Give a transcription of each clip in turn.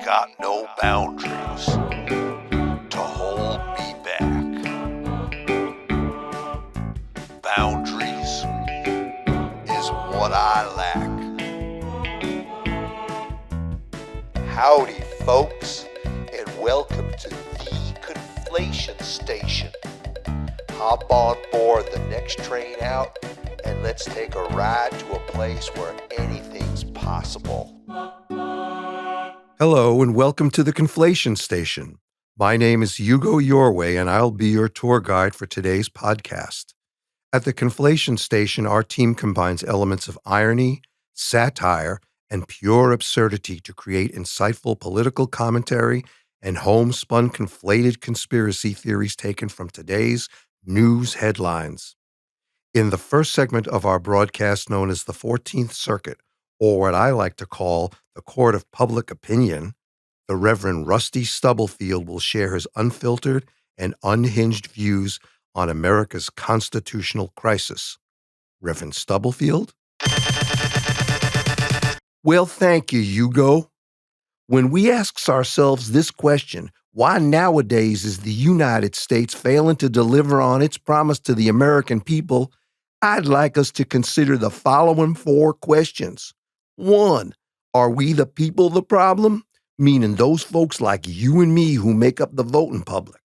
got no boundaries to hold me back. Boundaries is what I lack. Howdy, folks, and welcome to the Conflation Station. Hop on board the next train out, and let's take a ride to a place where anything's possible. Hello and welcome to the Conflation Station. My name is Hugo Yorway and I'll be your tour guide for today's podcast. At the Conflation Station, our team combines elements of irony, satire, and pure absurdity to create insightful political commentary and homespun conflated conspiracy theories taken from today's news headlines. In the first segment of our broadcast known as the 14th Circuit, or what I like to call the Court of Public Opinion, the Reverend Rusty Stubblefield will share his unfiltered and unhinged views on America's constitutional crisis. Reverend Stubblefield? Well, thank you, Hugo. When we ask ourselves this question, why nowadays is the United States failing to deliver on its promise to the American people, I'd like us to consider the following four questions. 1. Are we the people the problem? Meaning those folks like you and me who make up the voting public.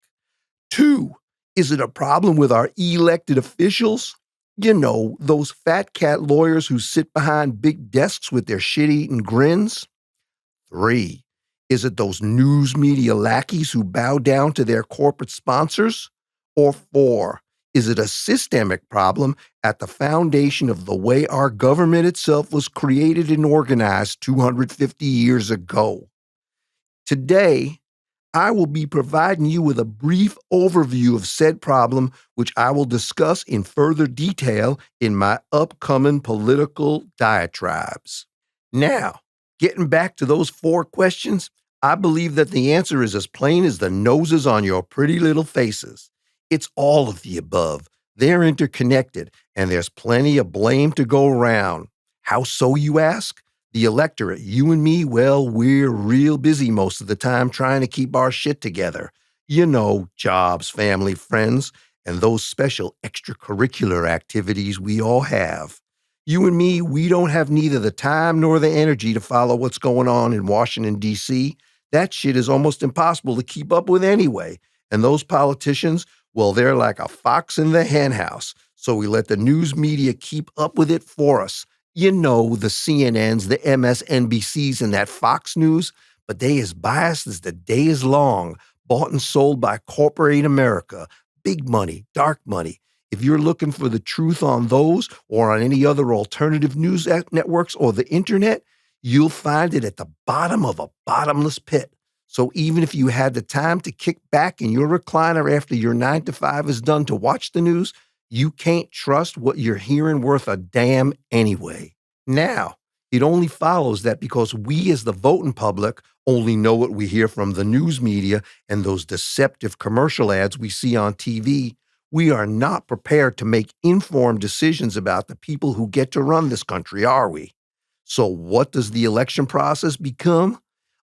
2. Is it a problem with our elected officials? You know, those fat cat lawyers who sit behind big desks with their shit-eating grins? 3. Is it those news media lackeys who bow down to their corporate sponsors? Or 4. Is it a systemic problem at the foundation of the way our government itself was created and organized 250 years ago? Today, I will be providing you with a brief overview of said problem, which I will discuss in further detail in my upcoming political diatribes. Now, getting back to those four questions, I believe that the answer is as plain as the noses on your pretty little faces. It's all of the above. They're interconnected, and there's plenty of blame to go around. How so, you ask? The electorate, you and me, well, we're real busy most of the time trying to keep our shit together. You know, jobs, family, friends, and those special extracurricular activities we all have. You and me, we don't have neither the time nor the energy to follow what's going on in Washington, D.C. That shit is almost impossible to keep up with anyway. And those politicians, well, they're like a fox in the henhouse, so we let the news media keep up with it for us. You know, the CNNs, the MSNBCs, and that Fox News, but they as biased as the day is long, bought and sold by corporate America, big money, dark money. If you're looking for the truth on those or on any other alternative news networks or the internet, you'll find it at the bottom of a bottomless pit. So even if you had the time to kick back in your recliner after your 9 to 5 is done to watch the news, you can't trust what you're hearing worth a damn anyway. Now, it only follows that because we as the voting public only know what we hear from the news media and those deceptive commercial ads we see on TV, we are not prepared to make informed decisions about the people who get to run this country, are we? So what does the election process become?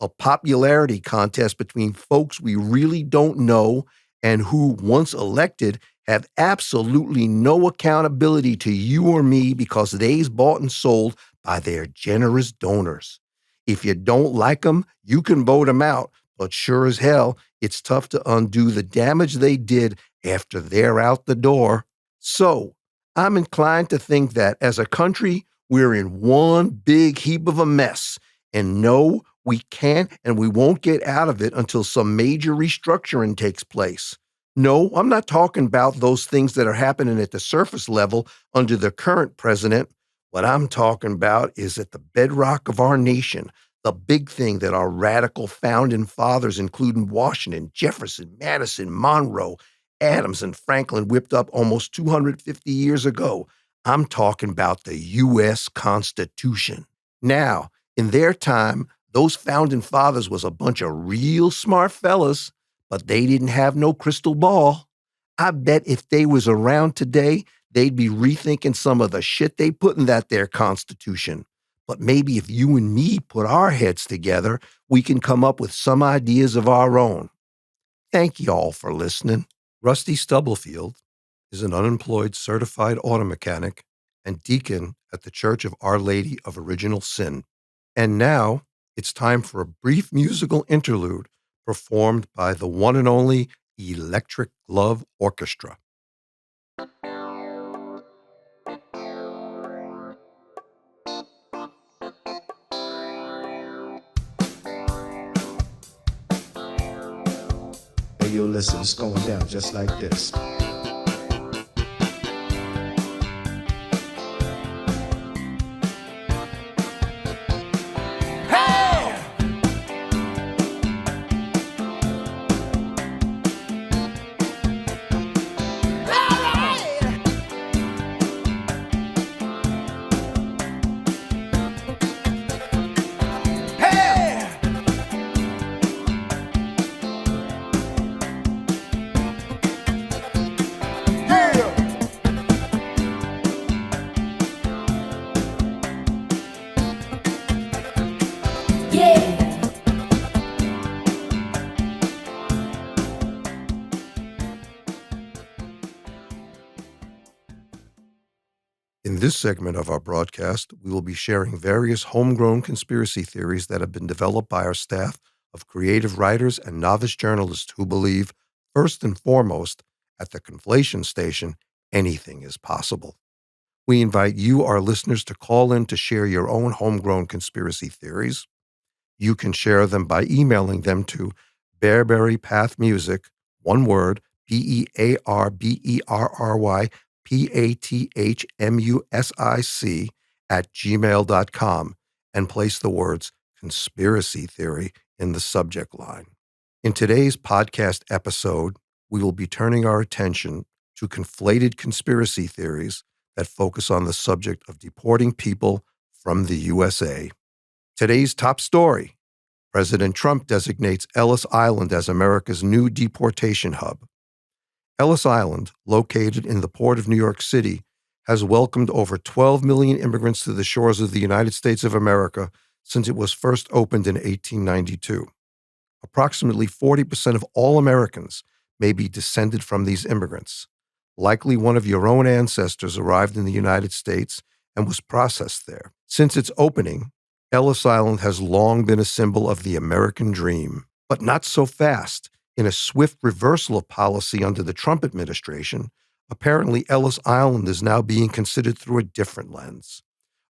A popularity contest between folks we really don't know and who, once elected, have absolutely no accountability to you or me because they's bought and sold by their generous donors. If you don't like them, you can vote them out, but sure as hell, it's tough to undo the damage they did after they're out the door. So, I'm inclined to think that as a country, we're in one big heap of a mess, and no, we can't and we won't get out of it until some major restructuring takes place. No, I'm not talking about those things that are happening at the surface level under the current president. What I'm talking about is at the bedrock of our nation, the big thing that our radical founding fathers, including Washington, Jefferson, Madison, Monroe, Adams, and Franklin, whipped up almost 250 years ago. I'm talking about the U.S. Constitution. Now, in their time, those founding fathers was a bunch of real smart fellas, but they didn't have no crystal ball. I bet if they was around today, they'd be rethinking some of the shit they put in that there Constitution. But maybe if you and me put our heads together, we can come up with some ideas of our own. Thank you all for listening. Rusty Stubblefield is an unemployed certified auto mechanic and deacon at the Church of Our Lady of Original Sin. And now it's time for a brief musical interlude performed by the one and only Electric Glove Orchestra. Hey, yo, listen, it's going down just like this. In this segment of our broadcast, we will be sharing various homegrown conspiracy theories that have been developed by our staff of creative writers and novice journalists who believe, first and foremost, at the Conflation Station, anything is possible. We invite you, our listeners, to call in to share your own homegrown conspiracy theories. You can share them by emailing them to bearberrypathmusic, one word, bearberrypathmusic @gmail.com and place the words conspiracy theory in the subject line. In today's podcast episode, we will be turning our attention to conflated conspiracy theories that focus on the subject of deporting people from the USA. Today's top story: President Trump designates Ellis Island as America's new deportation hub. Ellis Island, located in the port of New York City, has welcomed over 12 million immigrants to the shores of the United States of America since it was first opened in 1892. Approximately 40% of all Americans may be descended from these immigrants. Likely one of your own ancestors arrived in the United States and was processed there. Since its opening, Ellis Island has long been a symbol of the American dream, but not so fast. In a swift reversal of policy under the Trump administration, apparently Ellis Island is now being considered through a different lens.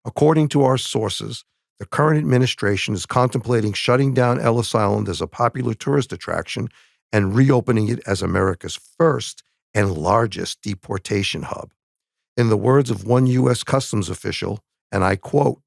According to our sources, the current administration is contemplating shutting down Ellis Island as a popular tourist attraction and reopening it as America's first and largest deportation hub. In the words of one U.S. Customs official, and I quote,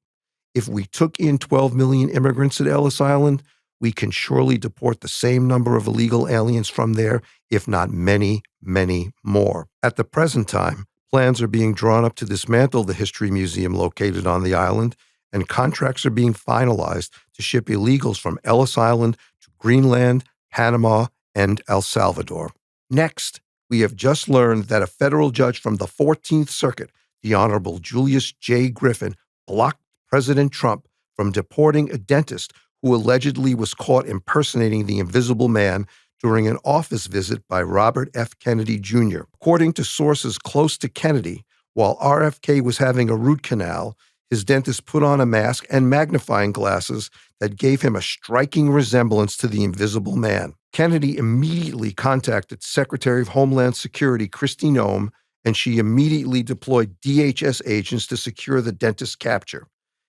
"If we took in 12 million immigrants at Ellis Island, we can surely deport the same number of illegal aliens from there, if not many, many more." At the present time, plans are being drawn up to dismantle the history museum located on the island, and contracts are being finalized to ship illegals from Ellis Island to Greenland, Panama, and El Salvador. Next, we have just learned that a federal judge from the 14th Circuit, the Honorable Julius J. Griffin, blocked President Trump from deporting a dentist who allegedly was caught impersonating the Invisible Man during an office visit by Robert F. Kennedy Jr. According to sources close to Kennedy, while RFK was having a root canal, his dentist put on a mask and magnifying glasses that gave him a striking resemblance to the Invisible Man. Kennedy immediately contacted Secretary of Homeland Security Kristi Noem, and she immediately deployed DHS agents to secure the dentist's capture.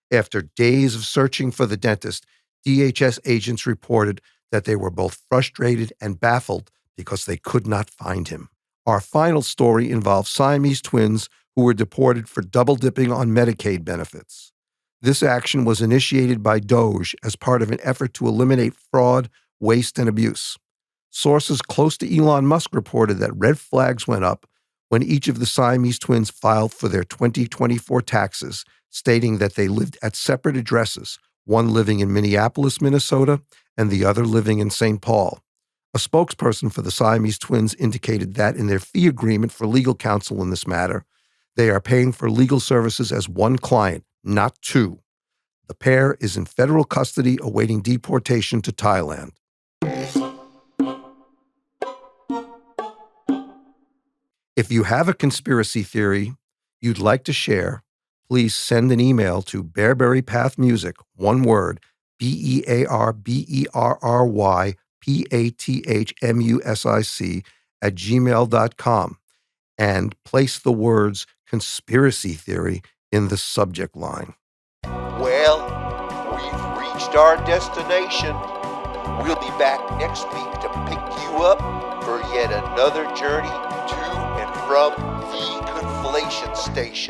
After days of searching for the dentist, DHS agents reported that they were both frustrated and baffled because they could not find him. Our final story involves Siamese twins who were deported for double-dipping on Medicaid benefits. This action was initiated by DOJ as part of an effort to eliminate fraud, waste, and abuse. Sources close to Elon Musk reported that red flags went up when each of the Siamese twins filed for their 2024 taxes, stating that they lived at separate addresses, one living in Minneapolis, Minnesota, and the other living in St. Paul. A spokesperson for the Siamese twins indicated that in their fee agreement for legal counsel in this matter, they are paying for legal services as one client, not two. The pair is in federal custody awaiting deportation to Thailand. If you have a conspiracy theory you'd like to share, please send an email to bearberrypathmusic, one word, BEARBERRYPATHMUSIC @gmail.com, and place the words conspiracy theory in the subject line. Well, we've reached our destination. We'll be back next week to pick you up for yet another journey to and from the Conflation Station.